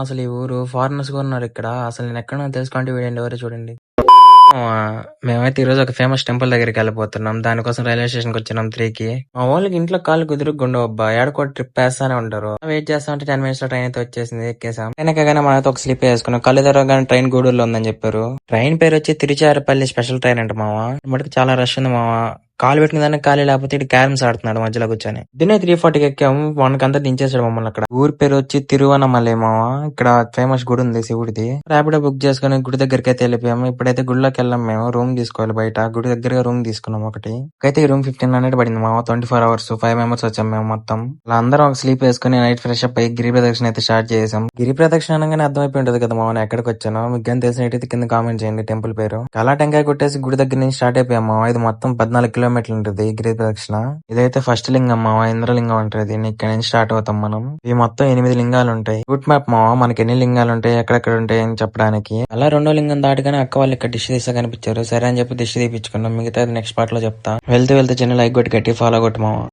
అసలు ఈ ఊరు ఫారినర్స్ కూడా ఉన్నారు ఇక్కడ. అసలు నేను ఎక్కడో తెలుసుకుంటే వీడండి ఎవరో చూడండి. మేమైతే ఈరోజు ఒక ఫేమస్ టెంపుల్ దగ్గరికి వెళ్ళిపోతున్నాం. దానికోసం రైల్వే స్టేషన్ కి వచ్చినాం 3కి. మా వాళ్ళకి ఇంట్లో కాళ్ళు కుదురుకుండవు అబ్బా, ఏడకో ట్రిప్ వేస్తానే ఉంటారు. వెయిట్ చేస్తా ఉంటే 10 మినిట్స్ లో ట్రైన్ అయితే వచ్చేసింది. ఎక్కేసాం. వెనకగానే మనతో ఒక స్లీప్ వేసుకున్నాం. కళ్ళు తెరవగానే ట్రైన్ గూడూరులో ఉందని చెప్పారు. ట్రైన్ పేరు వచ్చి తిరుచారపల్లి స్పెషల్ ట్రైన్ అంట మావా. మటుకు చాలా రష్ ఉంది మావా. కాలు పెట్టిన దానికి ఖాళీ లేకపోతే ఇటు క్యారమ్స్ ఆడుతున్నాడు మధ్యలో కూర్చొని. దినే 3:40కి ఎక్కాము. 1కి అంతా దించేసాడు మమ్మల్ని అక్కడ. ఊరి పేరు వచ్చి తిరువనమలై మావా. ఇక్కడ ఫేమస్ గుడి ఉంది శివుడిది. ర్యాపిడో బుక్ చేసుకుని గుడి దగ్గరికి అయితే వెళ్ళిపోయాము. ఇప్పుడైతే గుడిలోకి వెళ్ళాం. మేము రూమ్ తీసుకోవాలి బయట. గుడి దగ్గరగా రూమ్ తీసుకున్నాం ఒకటి. అయితే ఈ రూమ్ 1500 పడింది మావా. 24 hours 5 members వచ్చాం మేము మొత్తం. అలా అందరం ఒక స్లీప్ వేసుకుని నైట్ ఫ్రెష్ అప్ అయ్యి గిరి ప్రదక్షిణ అయితే స్టార్ట్ చేసాం. గిరి ప్రదక్షిణ అనగానే అర్థమైపోయి ఉంటది కదా మావా ఎక్కడికి వచ్చానో. మీకు కానీ తెలిసినట్టయితే కింద కామెంట్ చేయండి టెంపుల్ పేరు. అలా టెంకాయ కొట్టేసి గుడి దగ్గర నుంచి స్టార్ట్ అయిపోయాం మావా. ఇది మొత్తం 14 కిలోమీటర్లు ఉంటుంది గిరి ప్రదక్షిణ. ఇదైతే ఫస్ట్ లింగం మావా, ఇంద్రలింగం ఉంటుంది. దీన్ని ఇక్కడ నుంచి స్టార్ట్ అవుతాం మనం. ఇవి మొత్తం 8 లింగాలు ఉంటాయి. రూట్ మ్యాప్ మావా మనకి ఎన్ని లింగాలు ఉంటాయి, ఎక్కడెక్కడ ఉంటాయి అని చెప్పడానికి. అలా 2వ లింగం దాటిగానే అక్క వాళ్ళు ఇక్కడ డిష్ తీసా కనిపించారు. సరే అని చెప్పి డిష్ తీపించుకున్నాం. మిగతా నెక్స్ట్ పార్ట్ లో చెప్తా. వెళ్తూ చిన్న లైక్ కొట్టి గట్టి ఫాలో కొట్టు మావా.